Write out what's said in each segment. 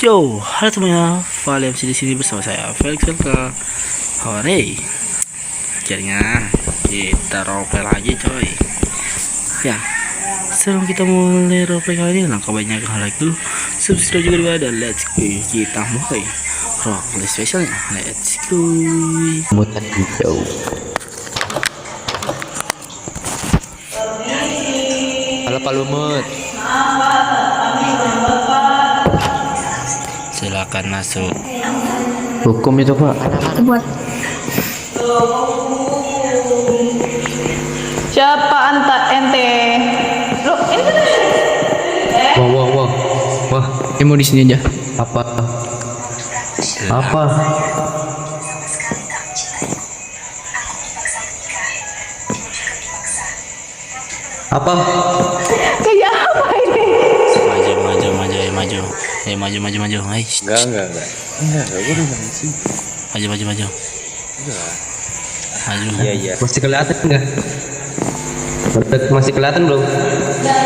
Yo, halo temannya, Valem di sini bersama saya Felix ke Hore. Akhirnya kita roleplay lagi, coy. Ya, sebelum kita mulai roleplay kali ini, langkah banyak hal like dulu, subscribe juga dulu, dan let's go. Kita mulai roleplay spesialnya. Let's go. Mutan hijau. Halo Pak Lumut. Silakan masuk. Hukum itu Pak. Buat siapa anta ente? Loh, ini kan Wah. Mau di sini aja. Apa? Apa? Apa? kayak apa ini? Maju. Maju. Hai. Enggak. Gue udah sih. Maju. Maju. Iya. Masih kelihatan enggak? Masih kelihatan belum? Nah.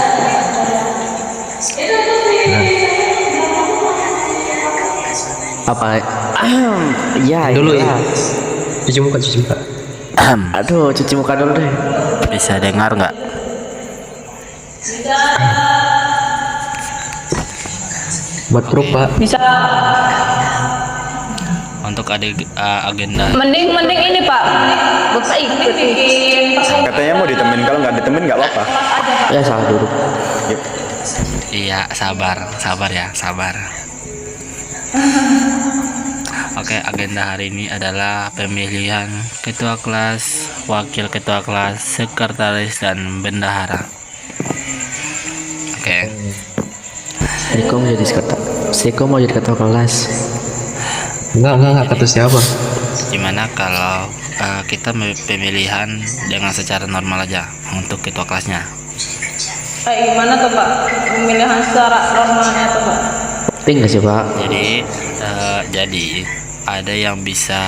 Apa? Iya. Dulu ya. Cuci muka. Aduh, cuci muka dulu deh. Bisa dengar nggak? Buat grup Pak. Bisa. Untuk agenda. Mending ini Pak. Bapak ikut bikin. Katanya mau ditemenin, kalau nggak ditemenin nggak apa-apa. Ya salah duduk. Yuk. Iya, sabar ya. Oke, agenda hari ini adalah pemilihan ketua kelas, wakil ketua kelas, sekretaris, dan bendahara. Oke. Seko mau jadi ketua kelas. Enggak kata siapa? Gimana kalau kita pemilihan dengan secara normal aja untuk ketua kelasnya? Gimana tuh Pak? Pemilihan secara normalnya tuh Pak. Penting nggak sih Pak? Jadi ada yang bisa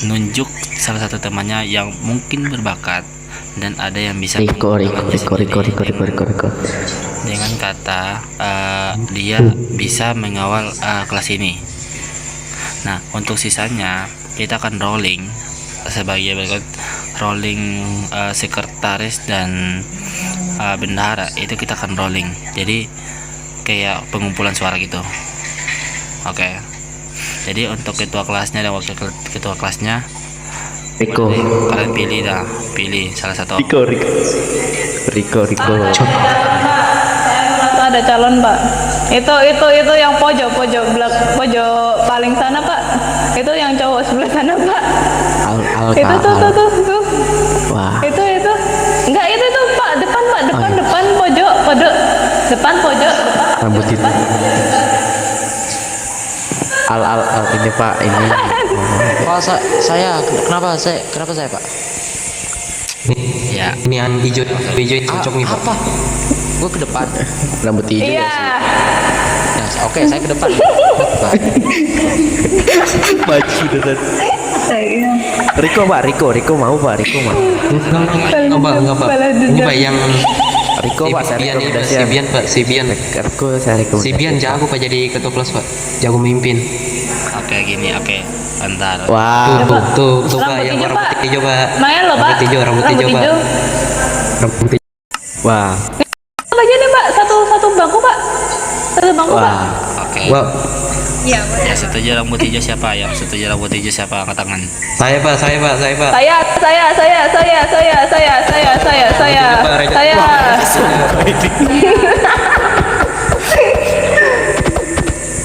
nunjuk salah satu temannya yang mungkin berbakat, dan ada yang bisa Riko. dengan kata dia bisa mengawal kelas ini. Nah, untuk sisanya kita akan rolling sebagai berikut. Rolling sekretaris dan bendahara itu kita akan rolling, jadi kayak pengumpulan suara gitu. Oke. Jadi untuk ketua kelasnya dan wakil ketua kelasnya Riko. kalian pilih salah satu. Riko. Saya merasa ada calon Pak. Itu yang pojok paling sana Pak. Itu yang cowok sebelah sana Pak. Itu tuh. Wah. Itu. Enggak, itu Pak, depan pojok. Depan pojok. Rambut itu. Al ini Pak, ini. Pak, saya kenapa saya Pak? Ya. Ini yang hijau itu cocok nih Pak. Apa? Gue ke depan. Rambut hijau. Iya. Ya, oke, saya ke depan. Baju dan. Riko mau Pak. Enggak Pak. Ini Pak yang Riko Pak, Sibian Riko, saya Riko. Sibian jago Pak jadi ketua kelas Pak. Jago memimpin. Oke, bentar. Wah, tuh Pak, Rambut yang hijau, rambut Pak. hijau Pak. Lumayan loh Pak. Rambut hijau Pak. Rambut hijau. Wah. Aja nih Pak, satu bangku Pak. Wah. Oke. Wah. Iya. Ya, setuju rambut hijau siapa? Yang setuju rambut hijau siapa? Angkat tangan. Saya Pak. Saya.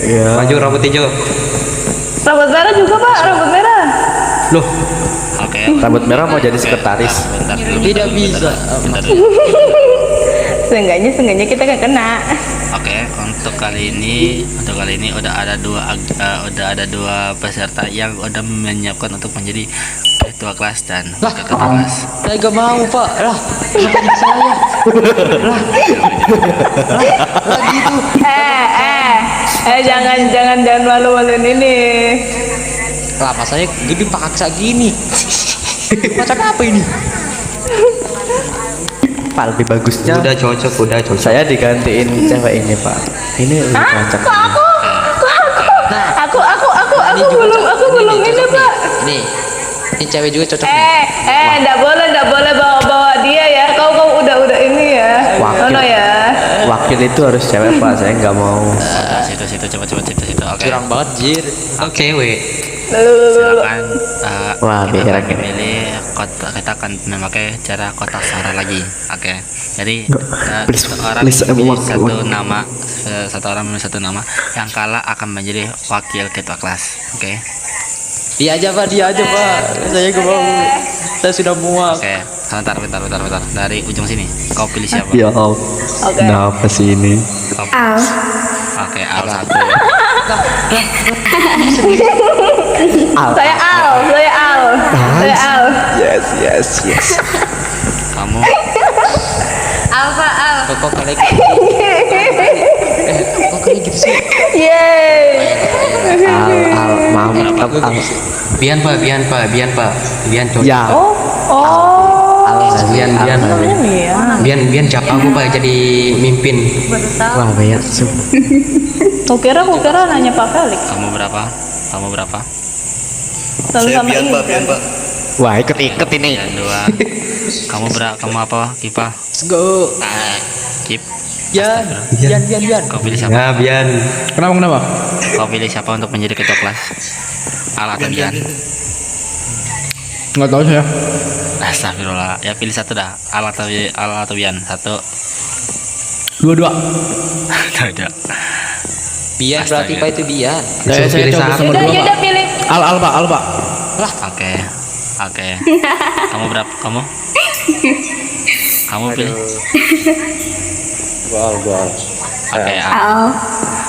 Iya. Maju rambut hijau. Rambut merah juga Pak, rambut merah. Loh, Oke. rambut merah mau jadi sekretaris. Bentar dulu. Tidak bisa. Bentar dulu. Seenggaknya kita gak kena. Oke, untuk kali ini udah ada dua peserta yang udah menyiapkan untuk menjadi ketua kelas dan wakil ketua kelas. Saya gak mau Pak. Lah saya. Lah gitu. Jangan malu-maluin ini. Lah masanya gede paksa gini. Macam apa ini? Pak, lebih bagusnya udah cocok. Saya digantiin cewek ini Pak. Ini lebih cocok. Kok aku yang cewek juga cocok nih. Enggak boleh bawa dia ya. Kau udah ini ya. Wakil. Nono ya. Wakil itu harus cewek pak, saya nggak mau. Nah, situ coba situ. Oke. Curang banget jir. Oh, cewek. Silakan Wah, kita biar akan memilih kita akan memakai cara kotak suara lagi. Oke. Jadi please, orang memilih wakil. satu orang memilih satu nama. Yang kalah akan menjadi wakil ketua kelas. Oke. Dia aja pak. Saya gak mau. Saya sudah muak. Oke. Bentar. Dari ujung sini. Kau pilih siapa? Ya Allah. Oke. Kenapa sih ini? Al. Oke, Al satu. Saya Al. Yes. Kamu Alfa Al. Kok kayak gitu? Kok kayak gitu sih? Yeay. Al, mantap Al. Bian cocok. Ya. Bian Iya. Bian cap aku pak jadi mimpin. Wah, banyak sumpah. Kukira nanya Pak Felix. kamu berapa? Sama ini. Wah, ikut ini. Yang dua. Kamu apa? Kipa. Let's go. Kip. Bian. Kau pilih siapa? Nah, Bian. Kenapa? Kau pilih siapa untuk menjadi ketua kelas? Al atau Bian? Nggak tahu saya. Astagfirullah. Ya pilih satu dah. Al atau Bian. Satu. Dua. Tidak. Bian berarti Astaga. pak itu Bian. Saya pilih coba satu. sama dua, Yaudah Pak. pilih. Al, Pak. Oke. Kamu berapa? Kamu pilih. Gua. Oke. Al.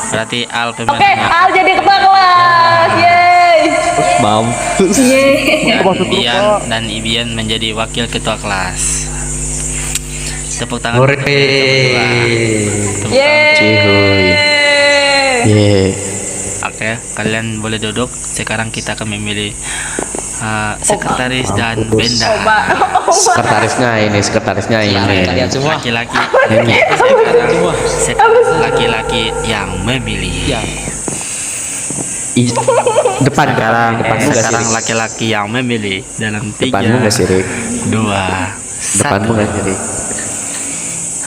Berarti Al Oke, pemilihannya. Al jadi ketua kelas. Yeay. Mampus. Bian dan Ibian menjadi wakil ketua kelas. Tepuk tangan. Hore. Tepuk tangan. Yeay. Ye. Oke, kalian boleh duduk. Sekarang kita akan memilih sekretaris dan benda. Sekretarisnya ini. Kalian semua. Laki-laki. Ini. Sekarang laki-laki yang memilih. Ya. Depan sekarang. Sekarang laki-laki yang memilih dalam 3, Depanmu nggak sirik? 2, Depanmu 1. nggak sirik?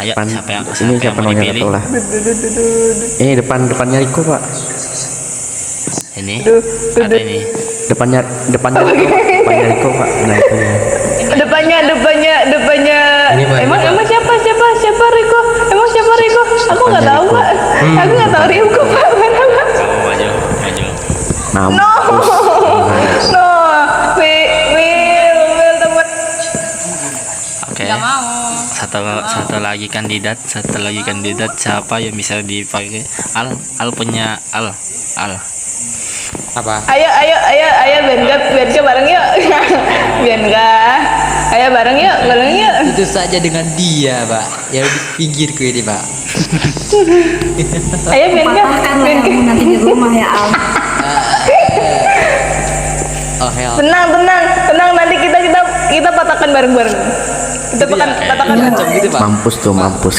Ayo, Depan. siapa yang Ini siapa mau namanya dipilih? tahu lah. Ini depannya Riko pak. Ini ada ini. Depannya Riko pak. Nah itu ya. Depannya. Ini, Pak, Emang ini, Pak. siapa Riko? Emang siapa Riko? Aku nggak tahu Pak. Aku nggak tahu Riko Pak. Kamu maju. Mampus. No, Will teman. Oke. Satu lagi kandidat siapa yang bisa dipakai? Al punya Al. Apa? Ayo Bianca bareng yuk. Bianca. Ayo bareng yuk. Itu saja dengan dia pak. Yang di pinggirku ini pak. Ayo Bianca. Patahkan lah kamu nanti di rumah ya Al. Oh hell. Tenang nanti kita patahkan bareng-bareng. Kita Gitu ya? patahkan Macam gitu pak. Mampus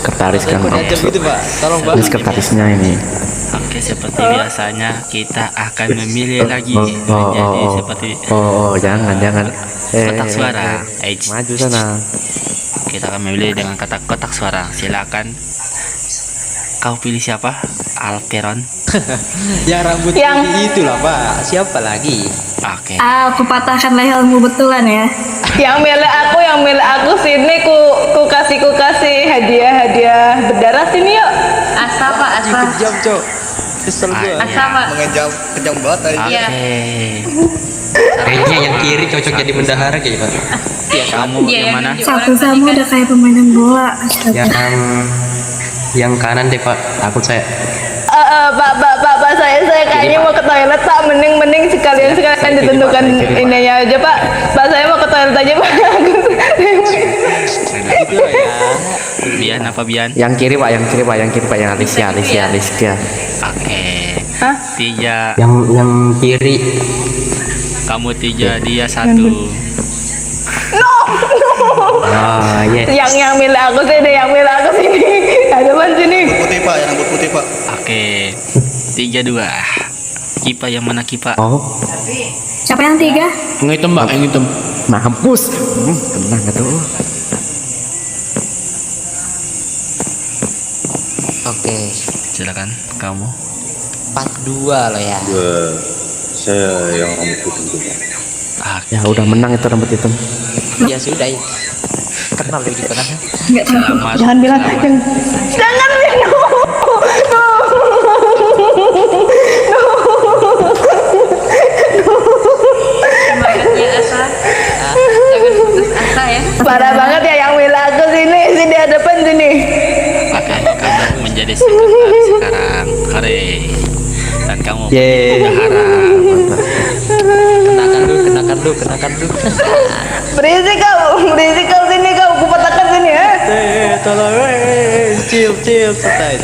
sekretaris kan Kok mampus. gitu pak. Tolong Ini banget. sekretarisnya ini. Oke, seperti biasanya kita akan memilih lagi menjadi seperti Jangan. kotak suara. Eits. Maju sana. Kita akan memilih dengan kata kotak suara. Silakan. Kau pilih siapa? Alperon. Yang rambut Yang- putih itu lah pak. Siapa lagi? Oke. Al, aku patahkan lehermu betulan ya. yang milik aku sini ku kasih hadiah berdarah sini yuk. Asapa, Kejam cok. Kesel gue. Kejam banget tadi. Oke. Kayaknya yang kiri cocok jadi bendahara kayak pak. Ya, kamu yang mana? Satu sama udah kayak pemainan bola. Astaga. Yang kanan deh pak. Takut saya. Pak saya kayaknya mau ke toilet Pak. Mending sekalian ditentukan ininya aja Pak. Pak saya mau ke toilet aja Pak. Gitu lah ya. Bian apa Bian? Yang kiri pak, yang Alicia. Oke. Hah? 3. Yang kiri. Kamu 3, dia 1. Ah yes. yang milik aku sini, ada mana sini? Putih pak, yang rambut putih pak. Oke. 3-2. Kipa yang mana Kipa? Oh, Siapa yang 3? Yang hitam mbak, yang hitam. Mampus. Tenang atuh. Oke, Silakan kamu. part 2 loh ya. Saya yang rambut putih itu. Ah, Ya udah menang itu rambut hitam. Ya sudah, kenal loh gitu kan. Enggak tahu. selamat. Jangan bilang, selamat. jangan bilang. Semangatnya Asa. Jangan putus asa ya. Parah banget ya yang bilang aku sini, sini hadapan sini. Oke, kamu menjadi sekretaris sekarang. Hore. Dan kamu Yeay. bendahara. Kenakan lu. Berisik kau sini kau, kupatahkan sini ya. Tolong, chill, santai.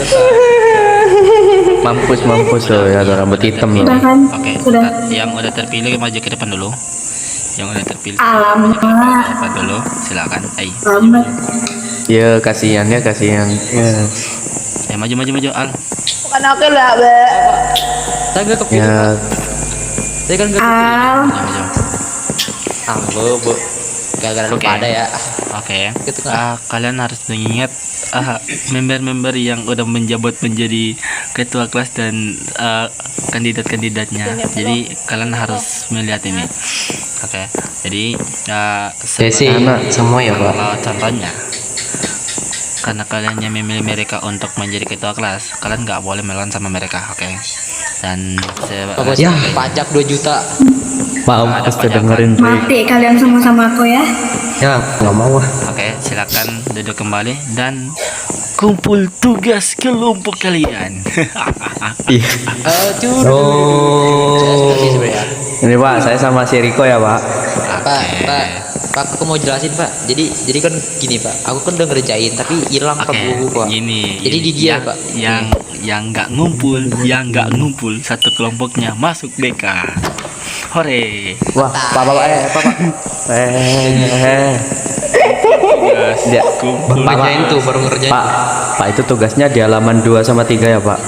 Mampus tuh ya tuh rambut hitam loh. Sudah kan? Oke, Sudah. yang udah terpilih maju ke depan dulu. Yang udah terpilih Alamak. maju ke depan dulu. Silakan. Lambat. Ya kasihan. Ya. Maju Al. Bukan aku lah, Be. Saya nggak kepilih. Ya Saya kan nggak kepilih. Al. Maju. Bu. Gara-gara lu Oke. pada ya. Oke. Gitu kan. Kalian harus mengingat member-member yang udah menjabat menjadi ketua kelas dan kandidat-kandidatnya. Jadi kalian harus melihat ini. Oke. Jadi Sesi semua ya Pak. kalau contohnya karena kalian yang memilih mereka untuk menjadi ketua kelas, kalian nggak boleh melawan sama mereka, oke? Dan Pokoknya pajak 2 juta. mampus tuh dengerin Rick. Mati kalian semua sama aku ya. Ya nggak mau ah. Oke, silakan duduk kembali dan kumpul tugas kelompok kalian. Ih, Oh. Sebenarnya. ini Pak, saya sama si Riko ya Pak. Pak, aku mau jelasin Pak. Jadi kan gini Pak, aku kan udah ngerjain tapi hilang Pak buku Pak. Gini. Jadi di dia, yang, Pak. Yang nggak ngumpul satu kelompoknya masuk BK. Hore. Wah, Pak. Tugas Dia- kumpul. Pak, Ngerjain tuh baru ngerjain. Pak, itu tugasnya di halaman 2 sama 3 ya Pak.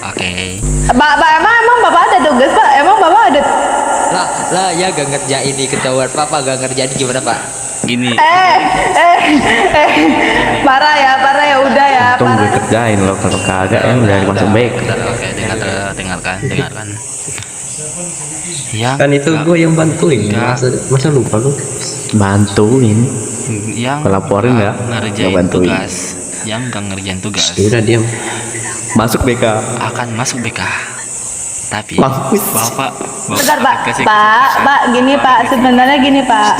Oke. Bapak emang Bapak ada tugas, Pak? Emang Bapak ada? Lah ya gak ngerjain nih ketahuan Papa gak ngerjain gimana Pak? Gini. Parah ya, udah ya, Untung gue parah. kerjain loh, kalau kagak ya udah masuk baik. Oke, dengarkan. Yang Kan itu gue yang bantuin. Masa lupa lu? Bantuin. yang Pelaporin nggak nggak? ngerjain Nggak bantuin. tugas, yang nggak ngerjain tugas Udah diam. Masuk BK. akan masuk BK. Tapi Mampus. bapak Bentar, Pak. akan kasih Pak, gini Pak, sebenarnya gini Pak.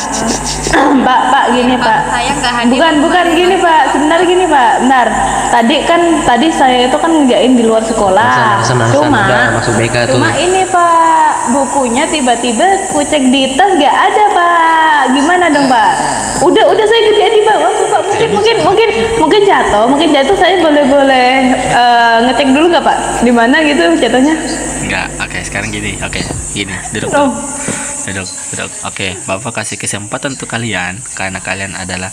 Pak, gini Pak. Saya nggak hadir. Bukan gini Pak, sebenarnya gini Pak. Bentar. Tadi saya itu kan ngerjain di luar sekolah. Alasan udah masuk BK tuh. Cuma ini Pak, bukunya tiba-tiba ku cek di tas gak ada Pak. Gimana dong Pak? Udah saya kerjain di bawah Pak. Mungkin jatuh. Saya boleh ngecek dulu nggak Pak? Di mana gitu jatuhnya? Enggak. Oke, sekarang gini. Gini, duduk. Oh. Duduk. Oke, bapak kasih kesempatan untuk kalian karena kalian adalah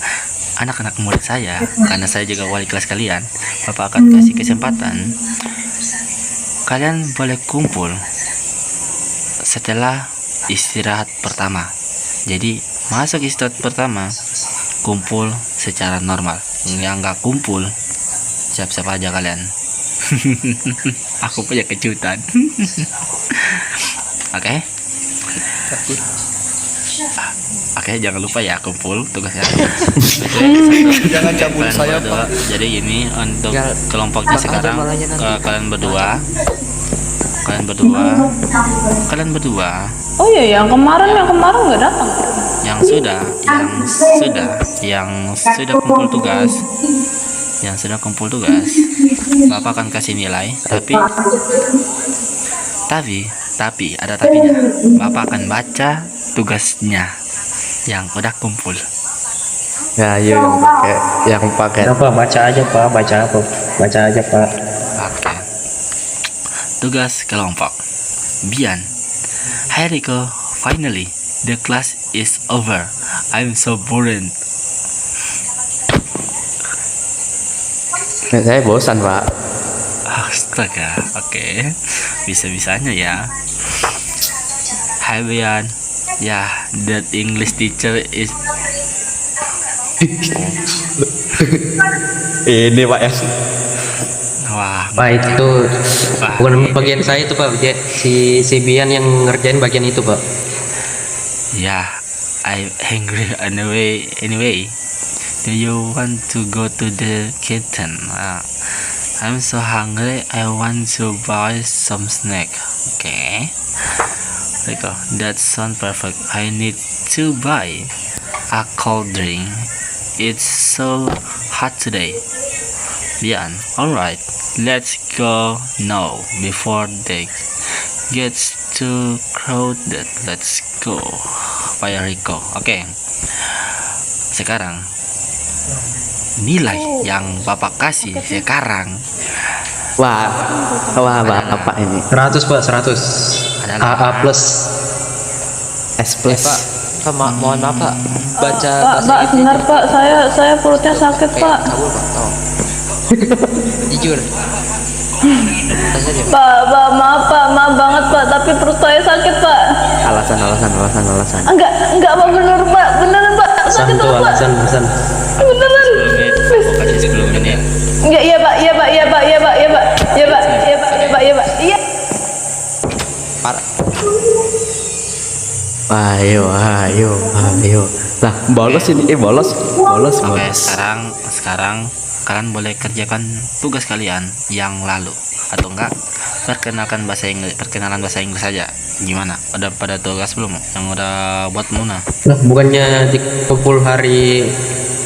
anak-anak murid saya, karena saya juga wali kelas kalian. Bapak akan kasih kesempatan. Kalian boleh kumpul setelah istirahat pertama. Jadi masuk istirahat pertama, kumpul secara normal. Yang nggak kumpul, siap-siap aja kalian. Aku punya kejutan. Oke. Oke, jangan lupa ya kumpul tugasnya. Jangan cabut saya, Pak. Jadi ini untuk kelompoknya sekarang kalian berdua. Kalian berdua Oh iya, yang kemarin nggak datang. yang sudah kumpul tugas, Bapak akan kasih nilai, tapi ada tapinya. Bapak akan baca tugasnya yang udah kumpul. Ya, iya yang pakai. Apa baca aja Pak, baca aja Pak. Oke. Tugas kelompok. Bian. Hi Rico, finally the class is over. I'm so bored. Saya bosan Pak. Astaga, oke. Bisa-bisanya ya. Hai Bian, Yeah, that English teacher is Ini Pak ya. wah. Pak itu Wah, bukan bagian saya itu Pak. Si Bian yang ngerjain bagian itu Pak. yeah, I'm hungry anyway. Anyway, do you want to go to the kitchen? I'm so hungry. I want to buy some snack. Okay. Rico, that sounds perfect. I need to buy a cold drink. It's so hot today. Bian, alright. Let's go now before they gets too crowded. Let's go. Pak Rico. Oke. Sekarang nilai yang Bapak kasih sekarang Wah, Bapak ini 100 Pak, 100. adalah AA plus. S plus. Pak, mohon maaf Pak. Baca Pak, bahasa Pak, Inggris. sebentar Pak, saya perutnya sakit Pak. Kabur Pak. Oh. Jujur. Tas aja. Pak, maaf banget Pak, tapi perut saya sakit Pak. Alasan. Enggak Pak, beneran Pak, sakit Santu Pak. alasan. Beneran. 10 menit. Aku kasih 10 menit. Enggak, iya Pak. Iya. Parah. Ayo. Lah, bolos ini. Bolos. Oke, sekarang kalian boleh kerjakan tugas kalian yang lalu atau enggak perkenalan bahasa Inggris saja. Gimana? Udah pada tugas belum yang udah buat Muna? Nah, bukannya 30 hari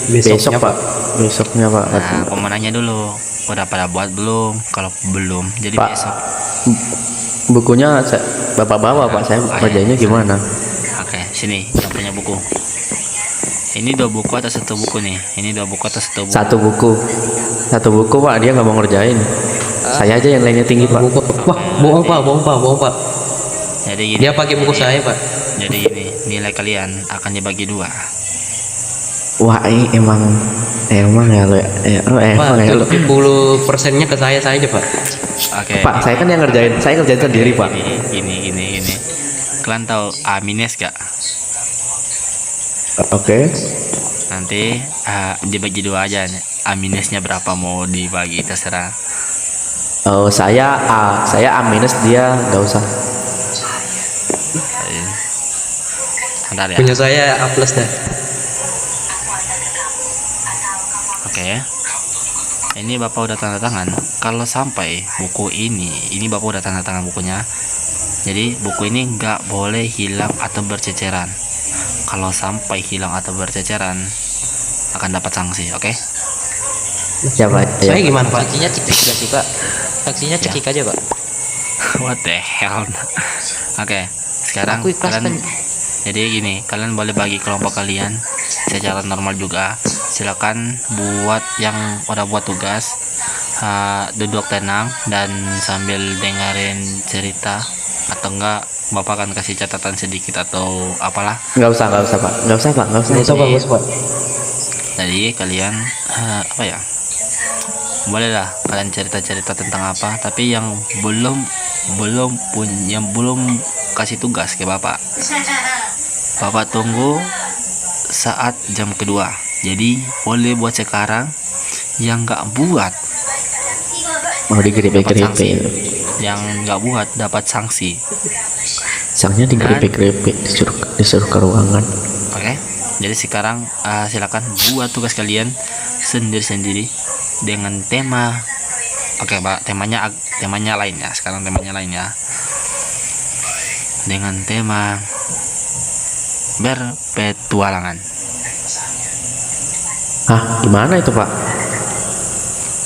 Besok besoknya Pak. Besoknya Pak. Nah, aku mau nanya dulu, udah pada buat belum? Kalau belum, jadi Pak. besok. Bukunya Bapak bawa Pak. Saya kerjanya gimana? Oke, sini, yang punya buku. Ini 2 buku atau 1 buku nih? Ini 2 buku atau 1 buku? Satu buku Pak. Dia nggak mau ngerjain. Saya aja yang lainnya tinggi Pak. buku. Wah, bohong Pak. Jadi gini. Dia pakai buku saya Pak. Jadi gini, nilai kalian akan dibagi 2. Wah, ini emang ya lo ya. Pak, Emang ya lo. 70%-nya ke saya aja Pak. Oke. Pak, saya kan yang ngerjain. Saya ngerjain sendiri Pak. Gini. Kalian tahu A minus gak? Oke. Nanti dibagi 2 aja. A minusnya berapa mau dibagi terserah. Oh, saya A minus, dia nggak usah. Bentar ya. Punya saya A plus dah. Oke. Ini Bapak udah tanda tangan. Kalau sampai buku ini Bapak udah tanda tangan bukunya. Jadi buku ini nggak boleh hilang atau berceceran. Kalau sampai hilang atau berceceran akan dapat sanksi, oke? Ya Pak. Saya gimana Pak? Sanksinya cekik gak sih Pak? Sanksinya cekik aja Pak. What the hell? Oke, sekarang Aku ikhlas kalian kan. jadi gini, kalian boleh bagi kelompok kalian secara normal juga. Silakan buat yang udah buat tugas, duduk tenang dan sambil dengerin cerita, atau enggak Bapak akan kasih catatan sedikit atau apalah. Nggak usah Pak. Nggak usah Pak. Jadi kalian apa ya? Bolehlah kalian cerita-cerita tentang apa, tapi yang belum kasih tugas ke Bapak tunggu saat jam kedua. Jadi boleh buat sekarang, yang nggak buat Mau dapat sanksi. digrepe-grepe. Yang nggak buat dapat sanksi. Sangnya digrepe-grepe, disuruh ke ruangan. Oke. Jadi sekarang silakan buat tugas kalian sendiri-sendiri dengan tema. Oke, Pak, temanya lain ya. Sekarang temanya lain ya. Dengan tema berpetualangan. Hah, gimana itu Pak?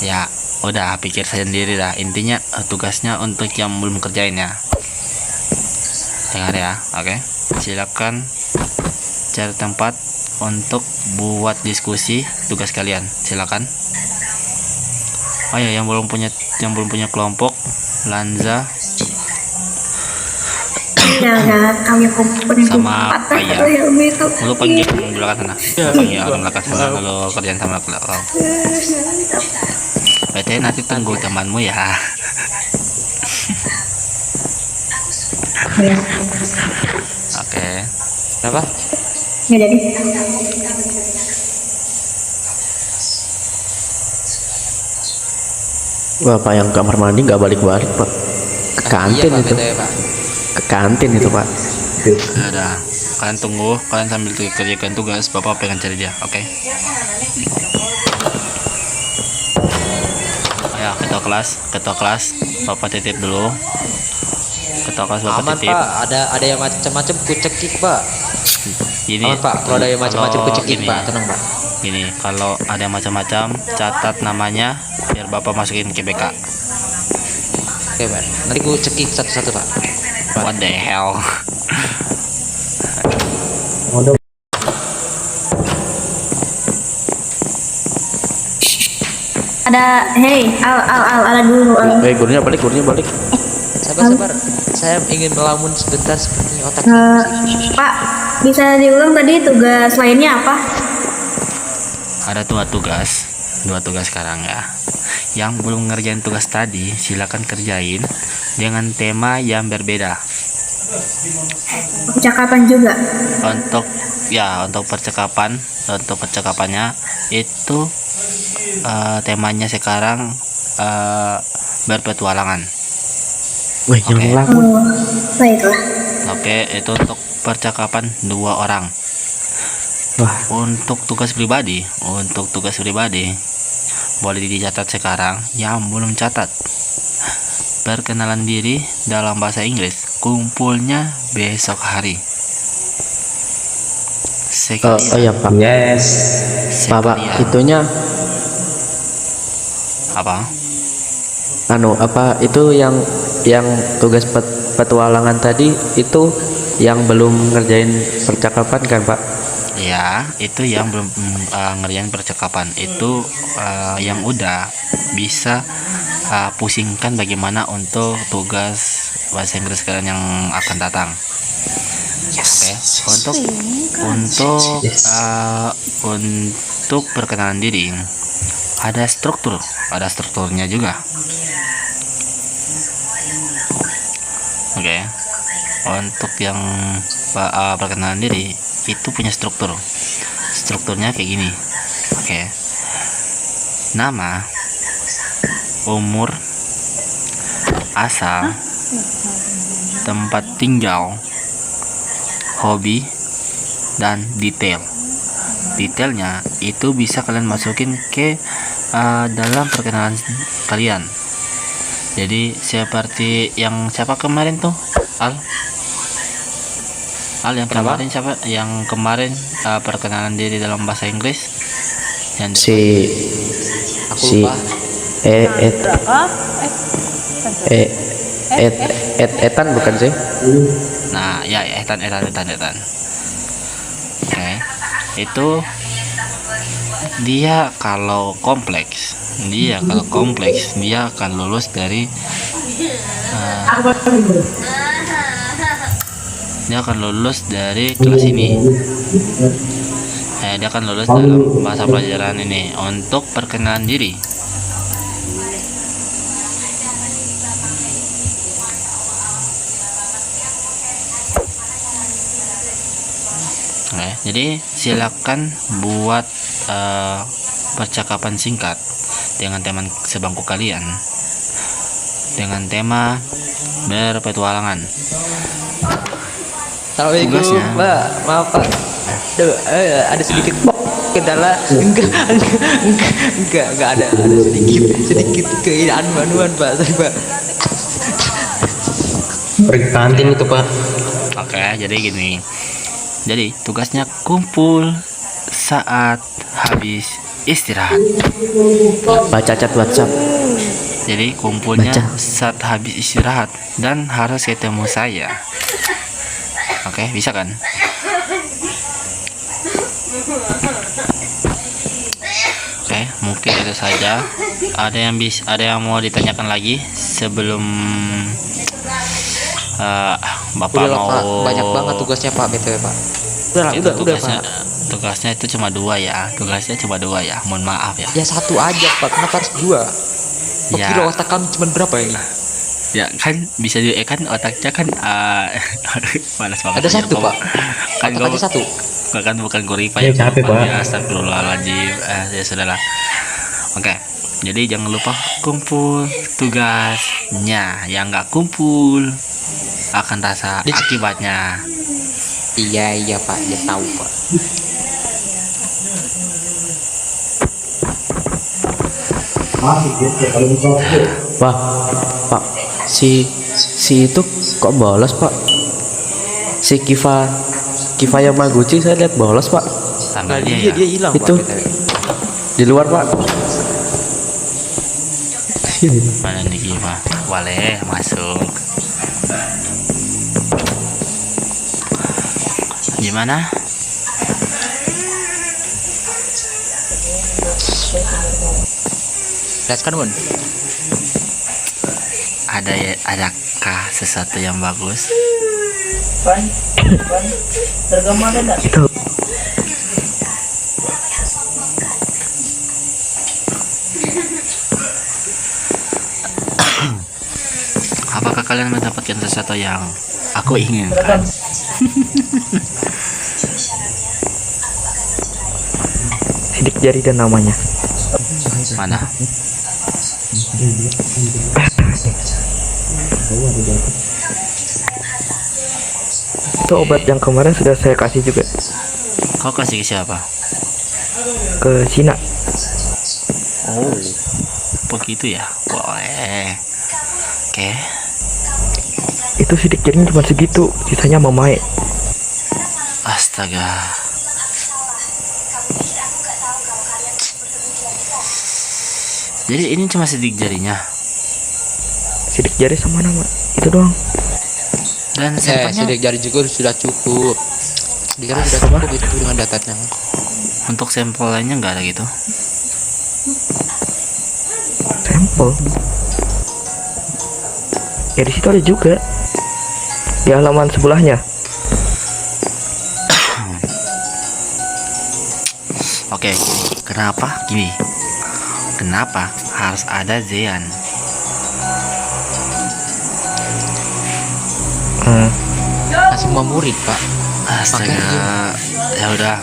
Ya, udah pikir saya sendiri lah. Intinya tugasnya untuk yang belum kerjain ya. Dengar ya, oke. Silakan cari tempat untuk buat diskusi tugas kalian. Silakan. Oh ya, yang belum punya kelompok, Lanza kami kumpulin sama Paya. ya Umi itu. Lu panggil orang belakang sana. Panggil orang belakang sana kalau kerjaan sama belakang. BTW nanti tunggu temanmu ya. Oke. Kenapa? Nggak jadi. Bapak yang kamar mandi nggak balik-balik pak, ke kantin Iya, Pak, itu, BTW, Pak. ke kantin itu pak. Ya udah, kalian tunggu, kalian sambil kerjakan tugas, bapak pengen cari dia, oke? Ayo ketua kelas, bapak titip dulu. Ketua kelas bapak Aman, titip. Pak. Ada yang macam-macam ku cekik, Pak. Gini, Aman, Pak. Kalau ada yang macam-macam ku kalau cekik, gini, Pak. Tenang, Pak. Gini, kalau ada yang macam-macam, catat namanya, biar bapak masukin ke BK. Oke, Pak. Nanti ku cekik satu-satu, Pak. What the hell? Ada, hey, al, ada dulu, al. Gurunya balik. Sabar. Saya ingin melamun sebentar sepertinya otak. Pak, bisa diulang tadi tugas lainnya apa? Ada dua tugas sekarang ya. Yang belum ngerjain tugas tadi, silakan kerjain dengan tema yang berbeda. Percakapan juga. Untuk percakapannya itu temanya sekarang berpetualangan. Wih, yang Oke. lamun. Oh, baiklah. Oke, itu untuk percakapan 2 orang. Wah, Untuk tugas pribadi boleh dicatat sekarang. Yang belum catat, perkenalan diri dalam bahasa Inggris, kumpulnya besok hari. oh iya pak. Yes. Pak, Sekalian. itunya Apa? apa itu yang tugas petualangan tadi itu yang belum ngerjain percakapan kan pak? Ya, itu yang belum ngerjain percakapan. Itu yang udah bisa pusingkan bagaimana untuk tugas bahasa Inggris kalian yang akan datang. Oke, untuk perkenalan diri ada strukturnya juga. Oke, untuk yang perkenalan diri itu punya strukturnya kayak gini. Oke, nama, umur, asal, tempat tinggal, hobi, dan detailnya itu bisa kalian masukin ke dalam perkenalan kalian. Jadi seperti yang siapa kemarin tuh, Al yang kemarin siapa yang kemarin perkenalan diri dalam bahasa Inggris yang Aku lupa. Etan bukan sih? nah ya Etan. Oke, itu dia kalau kompleks dia akan lulus dari kelas ini. Dia akan lulus dalam masa pelajaran ini. Untuk perkenalan diri, jadi silakan buat percakapan singkat dengan teman sebangku kalian dengan tema berpetualangan. Assalamualaikum, Tugasnya. Pak. Maaf, Pak. Duh, ada sedikit kendala. Enggak ada sedikit keanuan, Pak. Sorry, Pak. Pergi kantin itu pak. Oke, jadi gini. Jadi tugasnya kumpul saat habis istirahat. Baca chat WhatsApp. Jadi kumpulnya Baca. saat habis istirahat dan harus ketemu saya. Oke, bisa kan? Oke, mungkin itu saja. Ada yang mau ditanyakan lagi sebelum Bapak Udah lah, mau Pak. Banyak banget tugasnya, Pak. BTW, Pak. Itu Udah, Pak. tugasnya itu cuma dua ya. Mohon maaf ya. Ya satu aja, Pak. Kenapa harus dua? Pak, Ya. kira otak kamu cuma berapa ini? Ya kan bisa di kan otaknya kan malas banget Ada aja satu, kamu. Pak. Kan Otak kamu aja satu. bukan Goripa Ya, ya, capek, Pak. Pak. Ya, astagfirullahaladzim. Ya sudahlah. Oke, jadi jangan lupa kumpul tugasnya. Yang nggak kumpul akan rasa akibatnya. Iya Pak, dia tahu Pak. Pak, Pak, si itu kok bolos Pak? Si Kifa Yamaguchi saya lihat bolos Pak. Tanggal dia ya. Dia hilang Itu. Pak. Di luar Pak. Mana nih Kiva? Boleh masuk. Gimana? Jelaskan Bun. Adakah sesuatu yang bagus? Apakah kalian mendapatkan sesuatu yang aku inginkan? Sidik jari dan namanya. Mana? Itu obat yang kemarin sudah saya kasih juga Kau kasih ke siapa? ke Cina. Oh, begitu ya. Boleh. Oke. Itu sidik jarinya cuma segitu, sisanya mamae. Astaga. Jadi ini cuma sidik jarinya Sidik jari sama nama itu doang. dan sampelnya Sidik jari juga sudah cukup. Sidik jari sudah cukup itu dengan datanya. untuk sampelnya nggak ada gitu. Sampel. Ya di situ ada juga. Di halaman sebelahnya. Oke, kenapa gini? Kenapa harus ada Zean? Nah, semua murid Pak. Astaga, ya udah.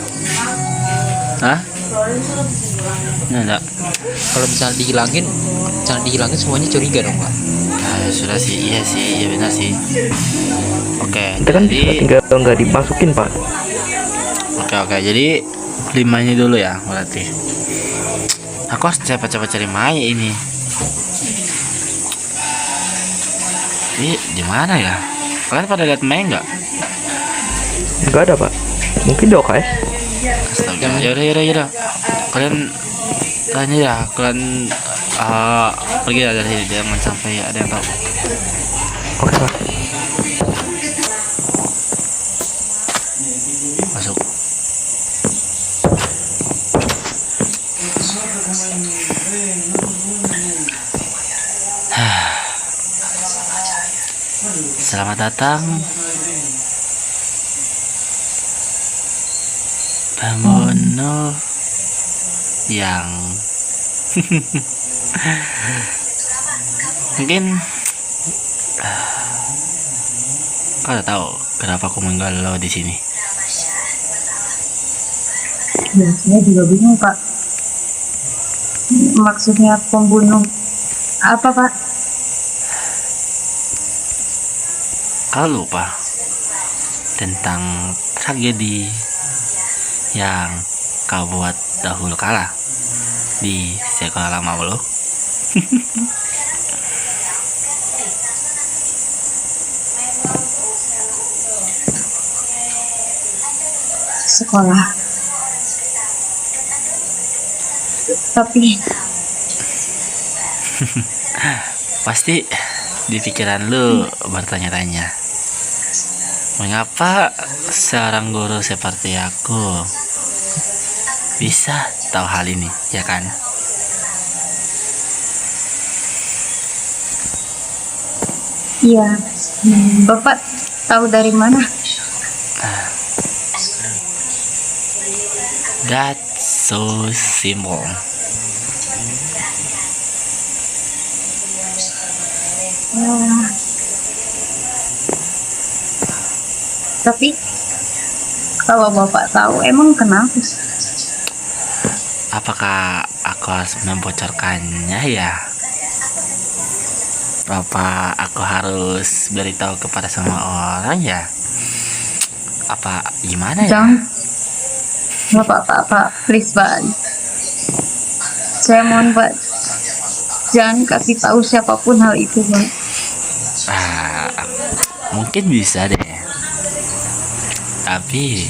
Hah? Enggak. Kalau misalnya dihilangin semuanya curiga dong Pak. Nah, ya sudah sih, iya sih, iya benar sih. Oke, Kita kan bisa jadi tinggal nggak dimasukin Pak. oke, jadi 5-nya dulu ya berarti. Aku harus cepat-cepat cari Maya ini. Ini gimana ya? Kalian pada lihat Maya nggak? Nggak ada Pak. Mungkin di OKS. Astaga, yaudah. Kalian tanya ya, kalian pergi dari sini, jangan sampai ada yang tahu. Oke Pak. Masuk. Selamat datang pembunuh yang mungkin kau udah tahu kenapa aku menggalau di sini. Ya, saya juga bingung Pak. Maksudnya pembunuh apa Pak? Kau lupa tentang tragedi yang kau buat dahulu kala di sekolah lama lo? Sekolah. Tapi Pasti di pikiran lu bertanya-tanya, mengapa seorang guru seperti aku bisa tahu hal ini, ya kan? iya, Bapak tahu dari mana? That's so simple. Ya, tapi kalau Bapak tahu emang kenapa sih? Apakah aku harus membocorkannya ya? Apa aku harus beritahu kepada semua orang ya? Apa gimana ya? Jangan, Pak, please Pak. Saya mohon Pak, jangan kasih tahu siapapun hal itu Pak. Ah, mungkin bisa deh. Tapi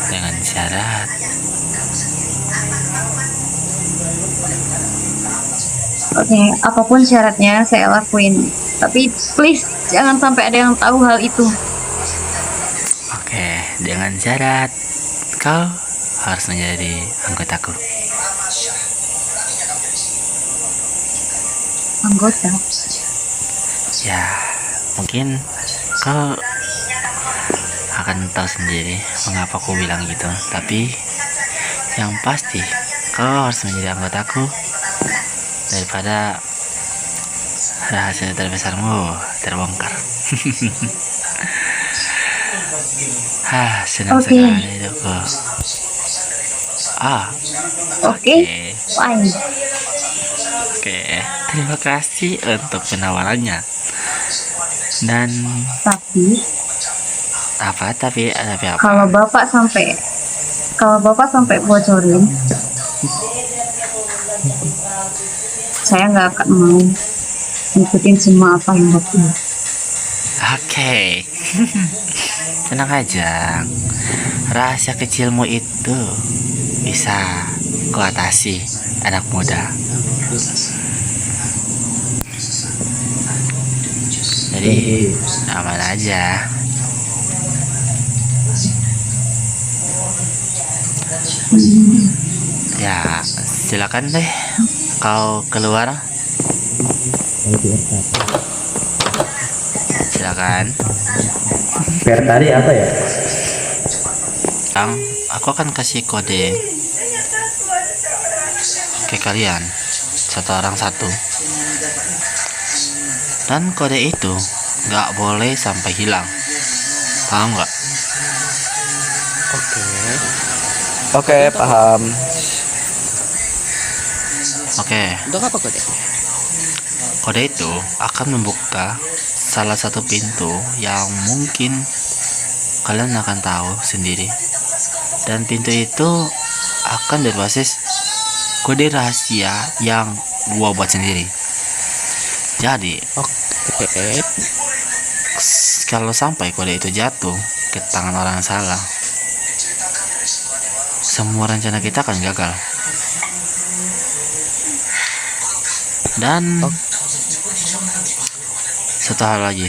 dengan syarat. Oke, apapun syaratnya saya lakuin. Tapi please jangan sampai ada yang tahu hal itu. Oke, dengan syarat kau harus menjadi anggotaku. Anggota. Ya, mungkin kau akan tahu sendiri mengapa aku bilang gitu. Tapi yang pasti kau harus menjadi anggotaku daripada rahasia terbesarmu terbongkar. Senang Oke. sekali hidupku. Oke, fine. Oke, terima kasih untuk penawarannya. Dan Tapi tapi apa? kalau Bapak sampai bocorin, saya nggak akan mau ngikutin semua apa yang Bapak bilang. Oke. Tenang aja. Rahasia kecilmu itu bisa kuatasi anak muda. Jadi aman aja. Ya, silakan deh kau keluar. Silakan. Per tadi apa ya? Aku akan kasih kode ke kalian, satu orang satu. Dan kode itu nggak boleh sampai hilang. Paham nggak? Oke, paham. Oke. Untuk apa kode? Kode itu akan membuka salah satu pintu yang mungkin kalian akan tahu sendiri. Dan pintu itu akan berbasis kode rahasia yang gua buat sendiri. Jadi, kalau sampai kode itu jatuh ke tangan orang yang salah, semua rencana kita akan gagal. Dan satu hal lagi,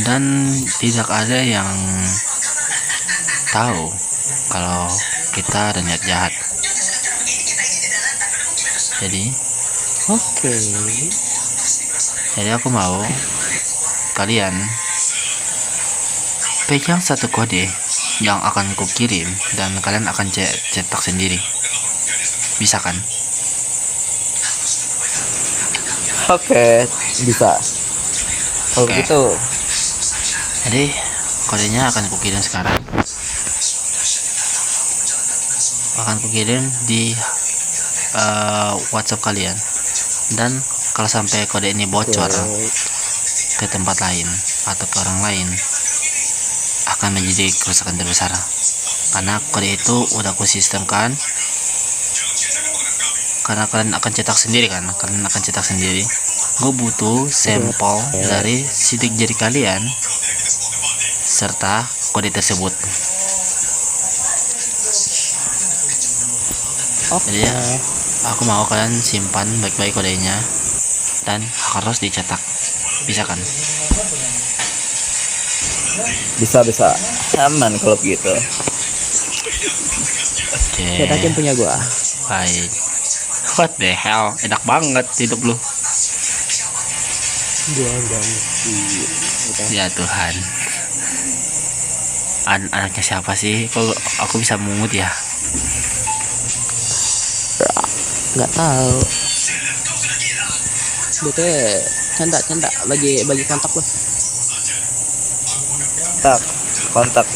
dan tidak ada yang tahu kalau kita ada niat jahat. Jadi aku mau kalian pegang satu kode yang akan kukirim dan kalian akan cetak sendiri. Bisa kan? Oke, bisa. Kalau Oke. gitu, Jadi kodenya akan kukirim sekarang. Akan kukirim di WhatsApp kalian. Dan kalau sampai kode ini bocor ke tempat lain atau ke orang lain, akan menjadi kerusakan terbesar. Karena kode itu udah aku sistemkan. Karena kalian akan cetak sendiri kan, gue butuh sampel dari sidik jari kalian serta kode tersebut. Jadi aku mau kalian simpan baik-baik kodenya dan harus dicetak. Bisa kan? bisa. Aman kalau begitu. Oke. Cetakin punya gua. Baik. What the hell? Enak banget hidup lu. Ya Tuhan. Anaknya siapa sih? Kok aku bisa mungut ya? Nggak tahu. BT canda lagi bagi kontak lo. kontak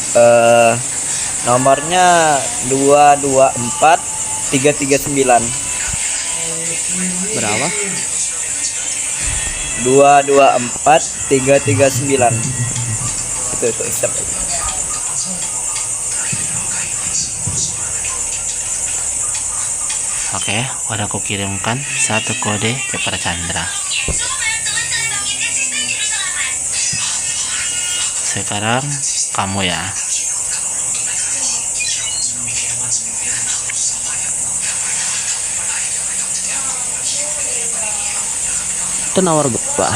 nomornya 224 339. Berapa? 224 339. Itu siap. Oke, udah aku kirimkan satu kode kepada Chandra. Sekarang kamu ya. Itu nomor gua.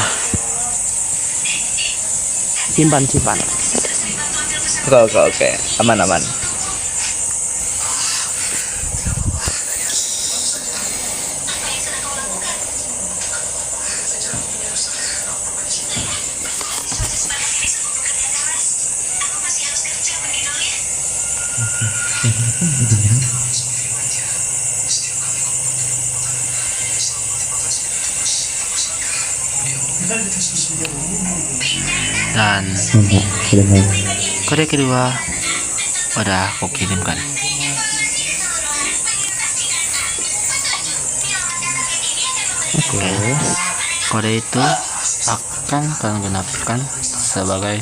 Simpan. Oke. Aman. Dan kode kedua udah aku kirimkan. Oke, kode itu akan kalian gunakan sebagai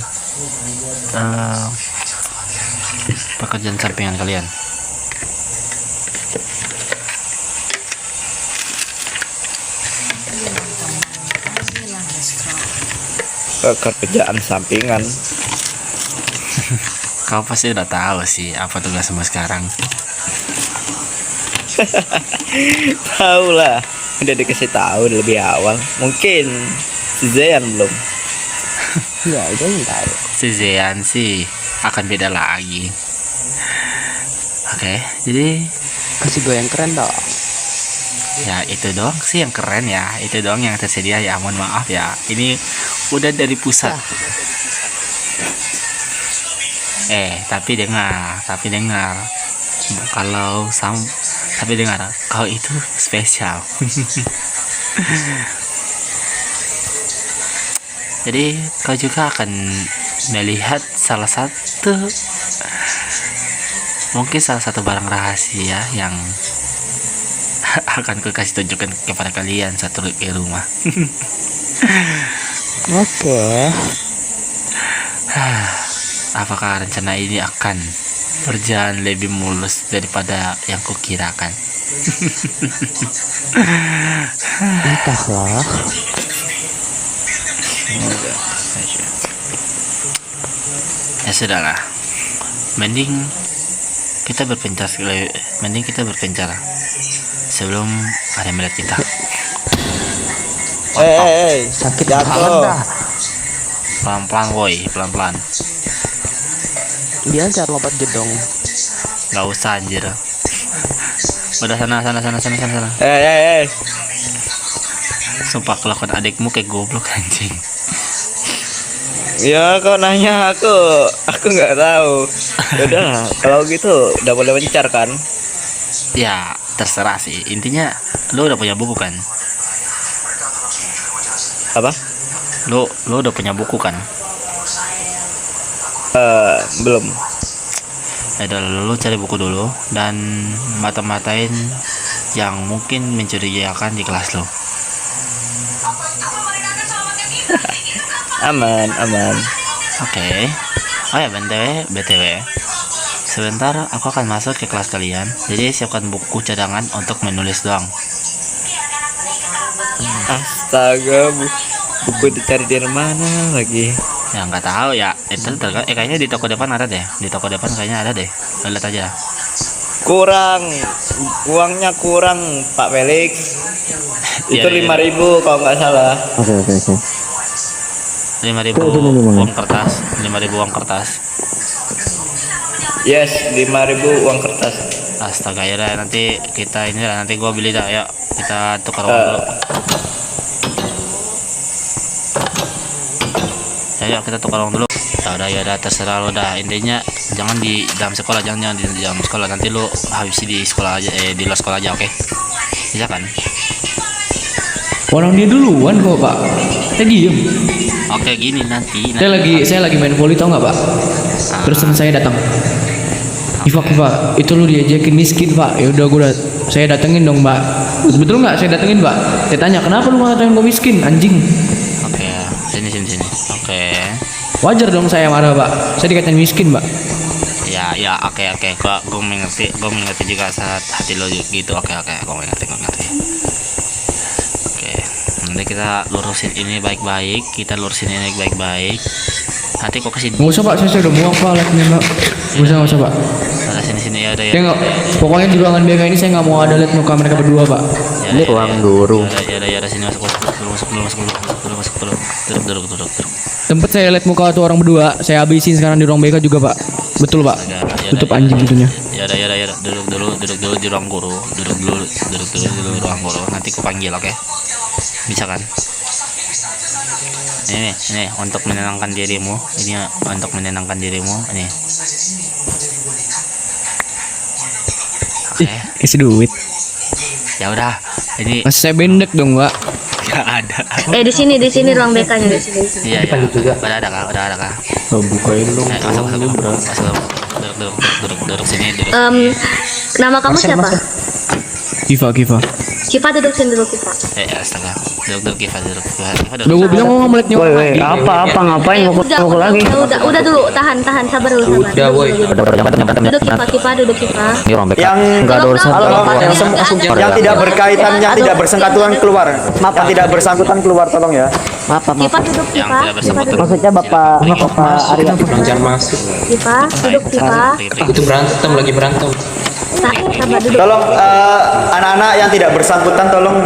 pekerjaan sampingan kalian. Pekerjaan sampingan. Kau pasti udah tahu sih apa tugasmu sekarang. Tahu lah, udah dikasih tahu lebih awal. Mungkin si Zayan belum. Ya, itu yang tahu. Si Zean sih akan beda lagi. Oke, jadi Kasih gue yang keren dong. ya itu doang sih yang keren ya. Itu doang yang tersedia ya. Mohon maaf ya. Ini udah dari pusat. Tapi dengar. Tapi dengar, kau itu spesial. Jadi kau juga akan melihat mungkin salah satu barang rahasia yang akan ku kasih tunjukkan kepada kalian saat turun ke rumah. Oke. Apakah rencana ini akan berjalan lebih mulus daripada yang kukirakan? Entahlah. Ya sudahlah, mending kita berpencar sebelum ada yang melihat kita. Sakit Jatuh. banget dah. Pelan-pelan woi, pelan-pelan. Dia jangan lompat gedong. Gak usah anjir. Udah sana. Sumpah kelakuan adikmu kayak goblok anjing. Ya kau nanya aku nggak tahu. Udah, kalau gitu udah boleh mencar kan? Ya terserah sih, intinya lo udah punya buku kan? Apa? Lo udah punya buku kan? Belum. Ya lo cari buku dulu dan mata-matain yang mungkin mencurigakan di kelas lo. Aman. Oke. Oh ya BTW. Sebentar aku akan masuk ke kelas kalian. Jadi siapkan buku cadangan untuk menulis doang. Astaga, buku dicari dari mana lagi? Ya nggak tahu ya. Itu kayaknya di toko depan ada deh. Di toko depan kayaknya ada deh. Lo lihat aja. Uangnya kurang Pak Felix. Itu Ya, 5.000 kalau nggak salah. Oke. 5.000 uang kertas. 5.000 uang kertas. Yes, 5.000 uang kertas. Astaga ya dah, nanti gua beli dah ya. Kita tukar uang dulu. Ya kita tukar uang dulu. Ya udah terserah lo dah. Intinya jangan di dalam sekolah, jangan di dalam sekolah. Nanti lo habis di sekolah aja, di luar sekolah aja, oke? Bisa kan? Orang dia duluan kok pak. Saya diem. Oke gini nanti. Saya lagi main volley tau nggak pak? Terus teman saya datang. Iva, itu lu diajakin miskin pak. Ya udah saya datengin dong mbak. Betul nggak? Saya datengin mbak. Saya tanya kenapa lu ngatain gue miskin anjing? Oke, sini. Oke. Wajar dong saya marah pak. Saya dikatain miskin mbak. Ya, oke. Gue mengerti juga saat hati lo gitu. Oke, gue mengerti. Oke, nanti kita lurusin ini baik-baik. Nanti kok kesini. Nggak usah pak, saya udah muak pak liatnya mbak. Nggak usah pak. Ada sini ya. Ya nggak. Pokoknya di ruangan BK ini saya nggak mau ada liat muka mereka berdua pak. Ini ruang guru. Ya, sini masuk dulu. Duduk. Tempat saya liat muka tuh orang berdua, saya habisin sekarang di ruang BK juga pak. Betul pak. Tutup anjing itunya. Ya, duduk dulu di ruang guru. Duduk dulu di ruang guru. Nanti aku panggil, oke? Bisa kan? Ini untuk menenangkan dirimu. Ini. Oke. Kasih duit. Ya udah, ini Mas saya bendek dong mbak. nggak ada. di sini ruang BK-nya di sini. Iya. Udah ada kah? Oh, bukain dong. Masuk. Duduk sini. Nama kamu siapa? Kiva. Kiva duduk sini dulu Kiva. Astaga. Duduk Kiva. Udah gue bilang mau ngeliat nyawa. Apa ngapain mau lagi? Udah dulu, tahan, sabar dulu. Udah woi. Duduk Kiva, duduk Kiva. Ini ruang BK. Yang Nggak ada urusan. yang tidak berkaitan, yang tidak bersangkutan keluar. Yang tidak bersangkutan keluar, tolong ya. Kiva duduk Yang Kiva. tidak bersangkutan. Maksudnya Bapak Arya. Jangan masuk. Kiva duduk Kiva. Itu lagi berantem. Sabar duduk. Tolong anak-anak yang tidak bersangkutan tolong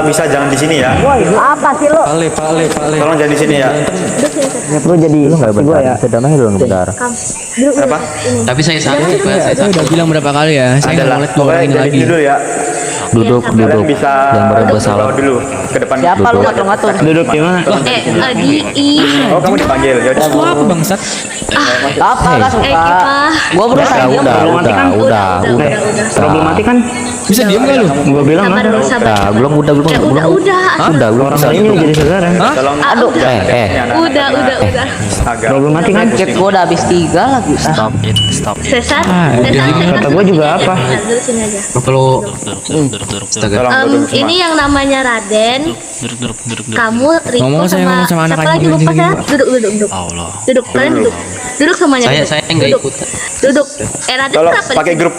bisa jangan di sini ya. Apa sih lo? Pale. Tolong jangan di sini ya. Duduk sini. Ya perlu jadi Nggak gua ya. benar. Sedangnya dulu benar. Duduk. Apa? Ini. Tapi saya sakit pak. Saya udah bilang berapa kali ya. Saya nggak Adalah mau liat dua orang pokoknya ini jadi lagi. dulu ya. Duduk. Kalian bisa Yang bersalah. dulu ke depan. Siapa lu ngatur-ngatur? Duduk di mana? Oh, kamu dipanggil. Ya udah. Lu apa bangsat? Apa enggak suka? Gua berusaha diam. Udah. Problematik kan? Bisa diem gak lu? Gua bilang Sabar dulu, sabar. Belum. Udah. Belum. Orang ini jadi saudara. Tolong. Aduh. Udah. Agak. Problematik kan? Cek gua udah habis 3 lagi. Stop it. Sesat. Kata gua juga apa? Duduk sini aja. Kalau Duduk. Tolong duduk semua. Ini yang namanya Raden. Duduk. Kamu Riko Ngomong saya ngomong sama anak siapa lagi anjing lupa gini, saya? Pak. Duduk. Allah. Duduk, kalian duduk. Duduk semuanya. saya nggak Duduk. ikut. Duduk. Raden Tolong berapa? pakai grup.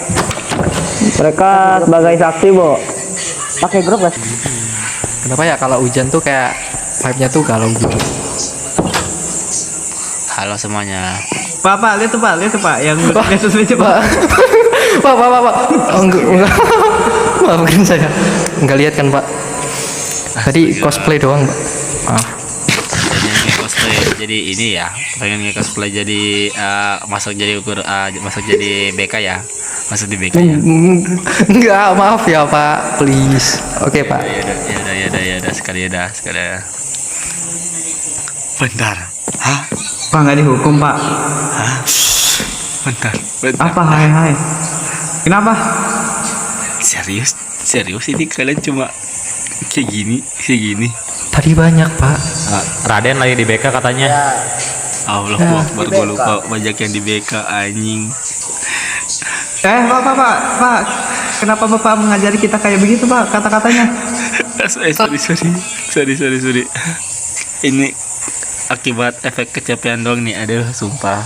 Mereka sebagai saksi, Bo. Pakai grup guys. Kenapa ya kalau hujan tuh kayak vibe-nya tuh galau gitu. Halo semuanya. Pak, lihat tuh Pak, yang Yesus lucu Pak. Pak. Oh, enggak. Maafin saya. Enggak lihat kan, Pak. Tadi cosplay doang, Pak. Maaf. Pengen cosplay jadi ini ya. Pengen cosplay jadi masuk jadi BK ya. Masuk di BK ya. Enggak, maaf ya, Pak. Please. Oke, Pak. Ya udah sekali. Bentar. Hah? Pak nggak dihukum, Pak. Bentar. Apa hai? Kenapa? Serius ini kalian cuma kayak gini. Tadi banyak, Pak. Raden lagi di BK katanya. Allah Akbar, gue lupa banyak yang di BK anjing. Pak. Kenapa Bapak mengajari kita kayak begitu, Pak? Kata-katanya. Sorry. Ini akibat efek kecapean doang nih, aduh sumpah.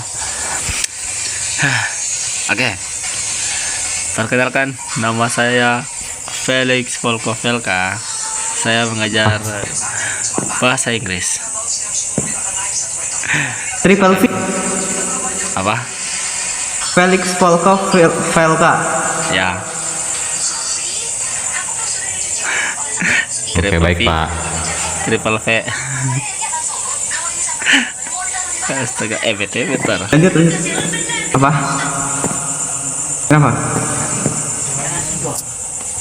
Oke. Perkenalkan, nama saya Felix Volkovelka. Saya mengajar bahasa Inggris. Triple V. Apa? Felix Volkovelka. Ya. Oke, baik, Pak. Triple V. Astaga, BTW bentar. Lanjut. Apa? Kenapa?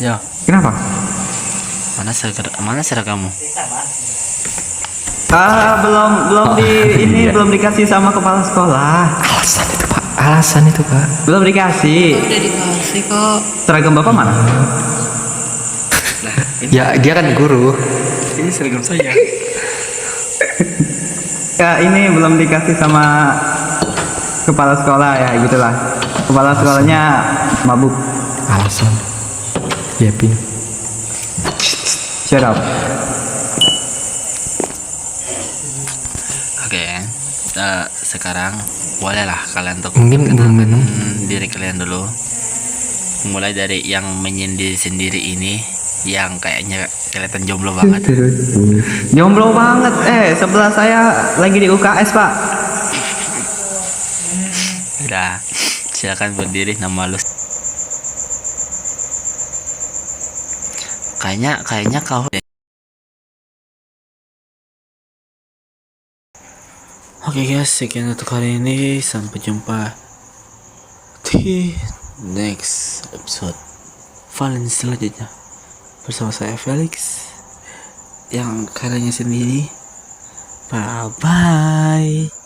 Ya, Kenapa? mana seragamu? Belum dikasih sama kepala sekolah. Alasan itu, Pak. Belum dikasih. Udah dikasih kok. Seragam Bapak mana? Ya dia kan guru. Ini seragam saya. Ya ini belum dikasih sama kepala sekolah ya gitulah. Kepala sekolahnya mabuk. Alasan. Ya pin. Shut up. Oke, sekarang bolehlah kalian untuk Mungkin belum minum. diri kalian dulu. Mulai dari yang menyendiri sendiri ini, yang kayaknya kelihatan jomblo banget. Jomblo banget. Sebelah saya lagi di UKS, Pak. Udah, silakan berdiri, nama lu. Kayaknya kau deh. Oke guys, sekian untuk hari ini. Sampai jumpa di next episode Valen selanjutnya bersama saya Felix yang karyanya sendiri. Bye bye.